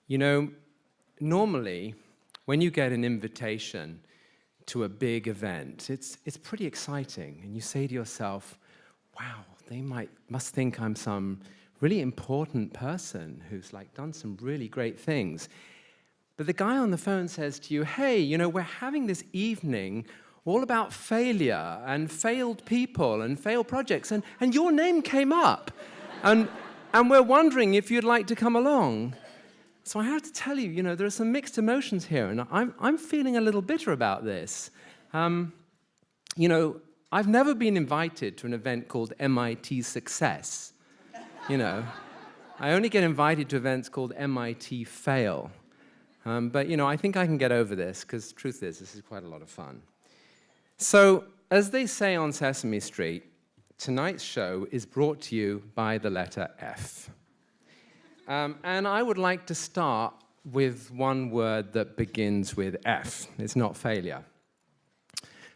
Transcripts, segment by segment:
You know, normally, when you get an invitation to a big event, it's pretty exciting, and you say to yourself, wow, they must think I'm some really important person who's like done some really great things. But the guy on the phone says to you, hey, you know, we're having this evening all about failure and failed people and failed projects, and your name came up, and we're wondering if you'd like to come along. So I have to tell you, you know, there are some mixed emotions here, and I'm feeling a little bitter about this. You know, I've never been invited to an event called MIT Success. You know, I only get invited to events called MIT Fail. But, you know, I think I can get over this, because the truth is, this is quite a lot of fun. So, as they say on Sesame Street, tonight's show is brought to you by the letter F. And I would like to start with one word that begins with F. It's not failure.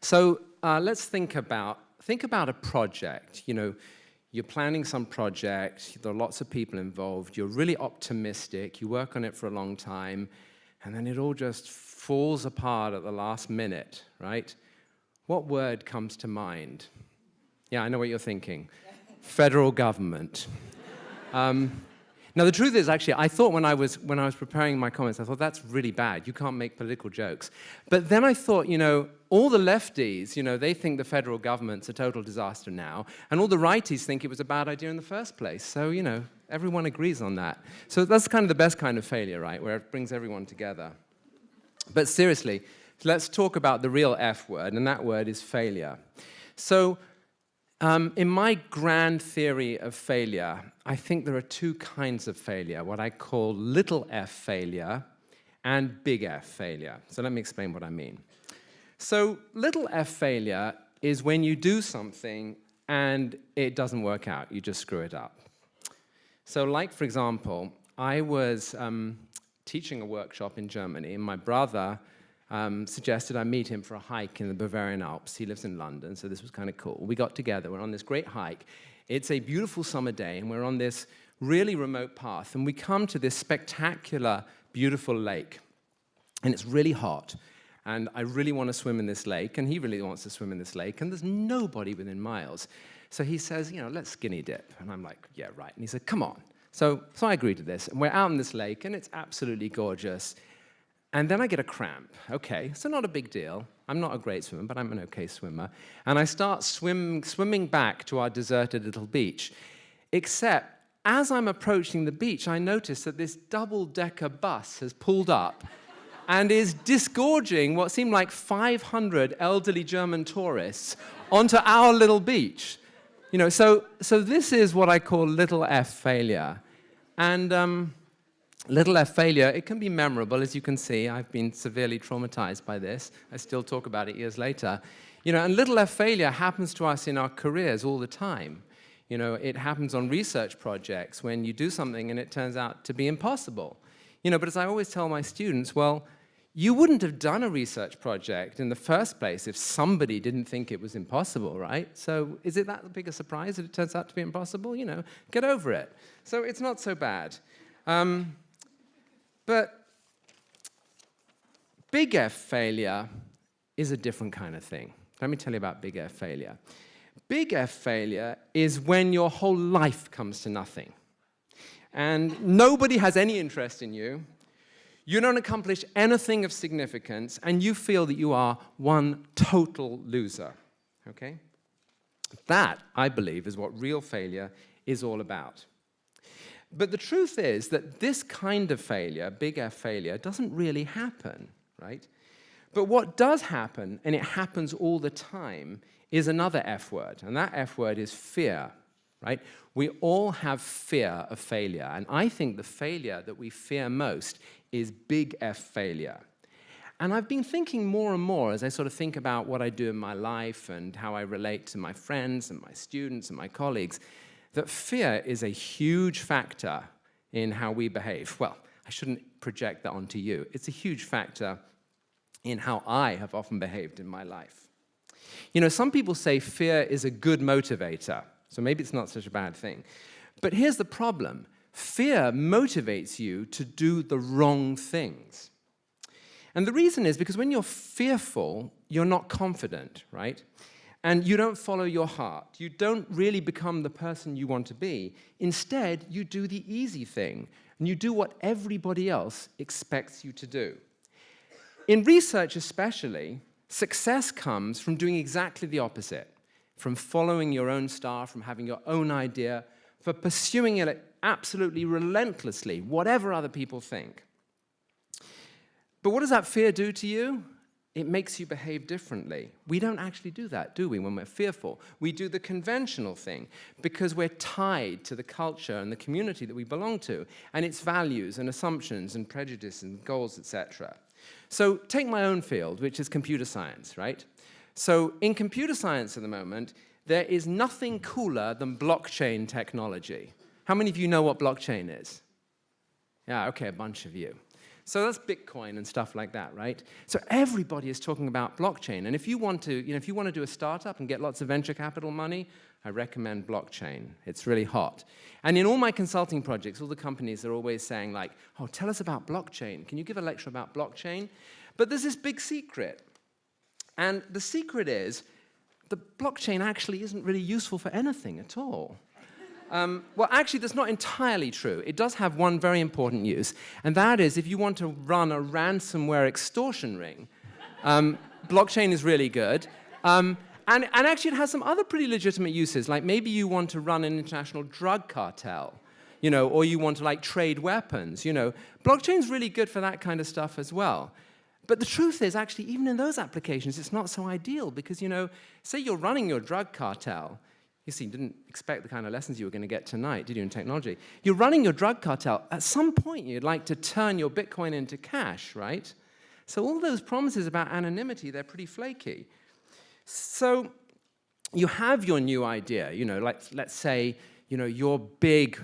So let's think about a project. You know, you're planning some project, there are lots of people involved, you're really optimistic, you work on it for a long time, and then it all just falls apart at the last minute, right? What word comes to mind? Yeah, I know what you're thinking. Federal government. Now, the truth is, actually, I thought when I was preparing my comments, I thought, that's really bad. You can't make political jokes. But then I thought, you know, all the lefties, you know, they think the federal government's a total disaster now, and all the righties think it was a bad idea in the first place. So, you know, everyone agrees on that. So that's kind of the best kind of failure, right, where it brings everyone together. But seriously, let's talk about the real F word, and that word is failure. So, in my grand theory of failure, I think there are two kinds of failure, what I call little f failure and big F failure. So let me explain what I mean. So little f failure is when you do something and it doesn't work out, you just screw it up. So like, for example, I was teaching a workshop in Germany, and my brother suggested I meet him for a hike in the Bavarian Alps. He lives in London, so this was kind of cool. We got together, we're on this great hike. It's a beautiful summer day, and we're on this really remote path, and we come to this spectacular, beautiful lake. And it's really hot, and I really want to swim in this lake, and he really wants to swim in this lake, and there's nobody within miles. So he says, you know, let's skinny dip. And I'm like, yeah, right. And he said, come on. So I agreed to this, and we're out in this lake, and it's absolutely gorgeous. And then I get a cramp. Okay, so not a big deal. I'm not a great swimmer, but I'm an okay swimmer. And I start swimming back to our deserted little beach. Except, as I'm approaching the beach, I notice that this double-decker bus has pulled up and is disgorging what seemed like 500 elderly German tourists onto our little beach. You know, so this is what I call little f failure. And little f failure, it can be memorable, as you can see. I've been severely traumatized by this. I still talk about it years later. You know, and little f failure happens to us in our careers all the time. You know, it happens on research projects when you do something and it turns out to be impossible. You know, but as I always tell my students, well, you wouldn't have done a research project in the first place if somebody didn't think it was impossible, right? So is it that big a surprise that it turns out to be impossible? You know, get over it. So it's not so bad. But big F failure is a different kind of thing. Let me tell you about big F failure. Big F failure is when your whole life comes to nothing. And nobody has any interest in you. You don't accomplish anything of significance, and you feel that you are one total loser. Okay? That, I believe, is what real failure is all about. But the truth is that this kind of failure, big F failure, doesn't really happen, right? But what does happen, and it happens all the time, is another F word, and that F word is fear, right? We all have fear of failure, and I think the failure that we fear most is big F failure. And I've been thinking more and more as I sort of think about what I do in my life and how I relate to my friends and my students and my colleagues, that fear is a huge factor in how we behave. Well, I shouldn't project that onto you. It's a huge factor in how I have often behaved in my life. You know, some people say fear is a good motivator, so maybe it's not such a bad thing. But here's the problem. fear motivates you to do the wrong things. And the reason is because when you're fearful, you're not confident, right? And you don't follow your heart. You don't really become the person you want to be. Instead, you do the easy thing, and you do what everybody else expects you to do. In research especially, success comes from doing exactly the opposite, from following your own star, from having your own idea, for pursuing it absolutely relentlessly, whatever other people think. But what does that fear do to you? It makes you behave differently. We don't actually do that, do we, when we're fearful? We do the conventional thing because we're tied to the culture and the community that we belong to, and its values and assumptions and prejudice and goals, etc. So take my own field, which is computer science, right? So in computer science at the moment, there is nothing cooler than blockchain technology. How many of you know what blockchain is? Yeah, okay, a bunch of you. So that's Bitcoin and stuff like that, right? So everybody is talking about blockchain. And if you want to, if you want to do a startup and get lots of venture capital money, I recommend blockchain. It's really hot. And in all my consulting projects, all the companies are always saying like, oh, tell us about blockchain. Can you give a lecture about blockchain? But there's this big secret. And the secret is the blockchain actually isn't really useful for anything at all. Well, actually, that's not entirely true. It does have one very important use, and that is if you want to run a ransomware extortion ring, blockchain is really good. And actually, it has some other pretty legitimate uses, like maybe you want to run an international drug cartel, or you want to like trade weapons, Blockchain's really good for that kind of stuff as well. But the truth is, actually, even in those applications, it's not so ideal because, say you're running your drug cartel. You see, you didn't expect the kind of lessons you were going to get tonight, did you, in technology? You're running your drug cartel. At some point, you'd like to turn your Bitcoin into cash, right? So all those promises about anonymity, they're pretty flaky. So you have your new idea. Let's say, your big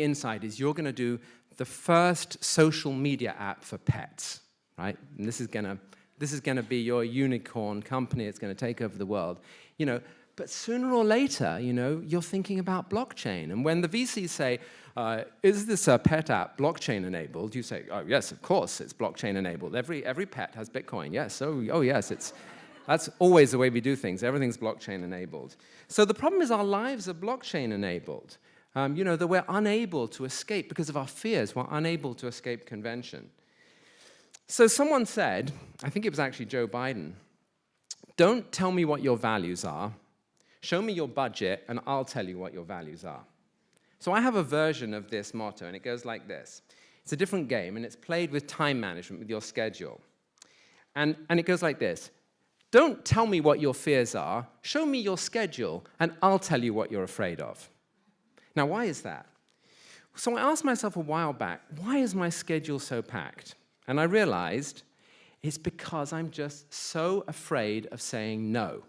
insight is you're going to do the first social media app for pets, right? And this is going to be your unicorn company. It's going to take over the world, But sooner or later, you're thinking about blockchain. And when the VCs say, is this a pet app blockchain-enabled? You say, oh, yes, of course, it's blockchain-enabled. Every pet has Bitcoin, yes. Oh yes, that's always the way we do things. Everything's blockchain-enabled. So the problem is our lives are blockchain-enabled. That we're unable to escape because of our fears. We're unable to escape convention. So someone said, I think it was actually Joe Biden, don't tell me what your values are. Show me your budget, and I'll tell you what your values are. So I have a version of this motto, and it goes like this. It's a different game, and it's played with time management, with your schedule. And it goes like this. Don't tell me what your fears are. Show me your schedule, and I'll tell you what you're afraid of. Now, why is that? So I asked myself a while back, why is my schedule so packed? And I realized it's because I'm just so afraid of saying no.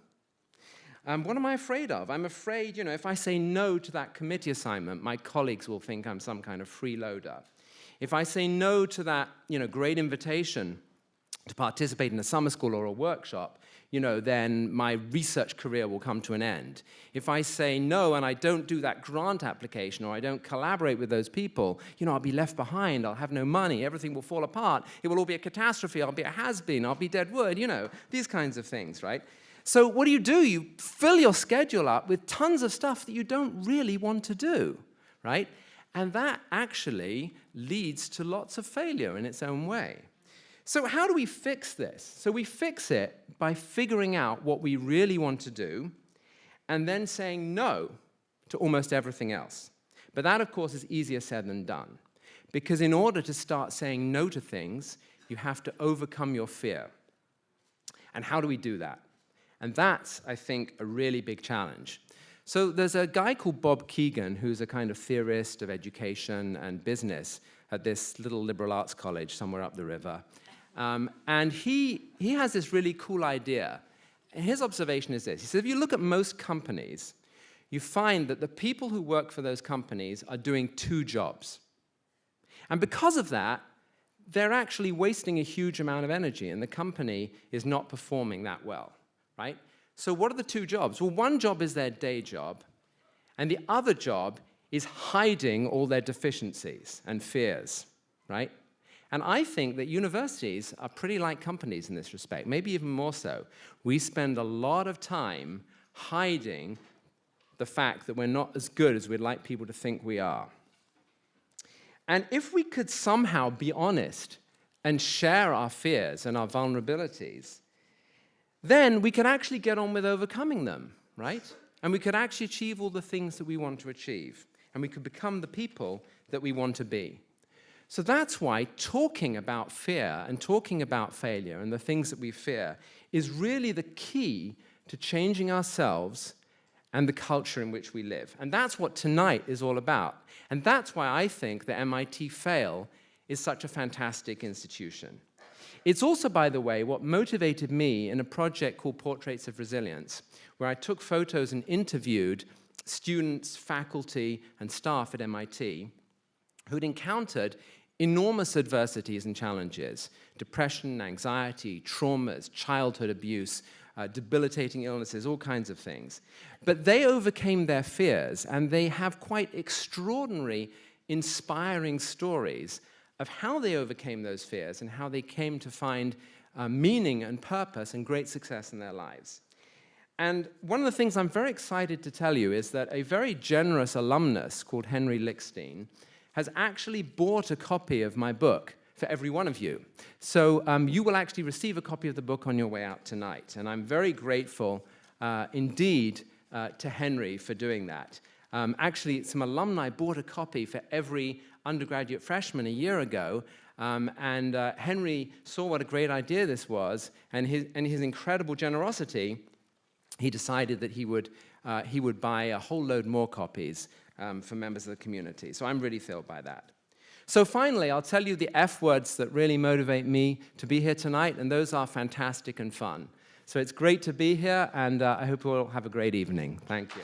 What am I afraid of? I'm afraid, if I say no to that committee assignment, my colleagues will think I'm some kind of freeloader. If I say no to that, great invitation to participate in a summer school or a workshop, then my research career will come to an end. If I say no and I don't do that grant application or I don't collaborate with those people, I'll be left behind, I'll have no money, everything will fall apart, it will all be a catastrophe, I'll be a has-been, I'll be dead wood, these kinds of things, right? So what do? You fill your schedule up with tons of stuff that you don't really want to do, right? And that actually leads to lots of failure in its own way. So how do we fix this? So we fix it by figuring out what we really want to do and then saying no to almost everything else. But that, of course, is easier said than done. Because in order to start saying no to things, you have to overcome your fear. And how do we do that? And that's, I think, a really big challenge. So there's a guy called Bob Keegan, who's a kind of theorist of education and business at this little liberal arts college somewhere up the river. And he has this really cool idea. And his observation is this. He says, if you look at most companies, you find that the people who work for those companies are doing two jobs. And because of that, they're actually wasting a huge amount of energy, and the company is not performing that well. Right? So what are the two jobs? Well, one job is their day job, and the other job is hiding all their deficiencies and fears, right? And I think that universities are pretty like companies in this respect, maybe even more so. We spend a lot of time hiding the fact that we're not as good as we'd like people to think we are. And if we could somehow be honest and share our fears and our vulnerabilities, then we could actually get on with overcoming them, right? And we could actually achieve all the things that we want to achieve. And we could become the people that we want to be. So that's why talking about fear and talking about failure and the things that we fear is really the key to changing ourselves and the culture in which we live. And that's what tonight is all about. And that's why I think that MIT CSAIL is such a fantastic institution. It's also, by the way, what motivated me in a project called Portraits of Resilience, where I took photos and interviewed students, faculty, and staff at MIT who'd encountered enormous adversities and challenges: depression, anxiety, traumas, childhood abuse, debilitating illnesses, all kinds of things. But they overcame their fears, and they have quite extraordinary, inspiring stories of how they overcame those fears and how they came to find meaning and purpose and great success in their lives. And one of the things I'm very excited to tell you is that a very generous alumnus called Henry Lickstein has actually bought a copy of my book for every one of you. So you will actually receive a copy of the book on your way out tonight. And I'm very grateful indeed to Henry for doing that. Actually, some alumni bought a copy for every undergraduate freshman a year ago. And Henry saw what a great idea this was, and his incredible generosity, he decided that he would buy a whole load more copies for members of the community. So I'm really thrilled by that. So finally, I'll tell you the F words that really motivate me to be here tonight, and those are fantastic and fun. So it's great to be here, and I hope you all have a great evening. Thank you.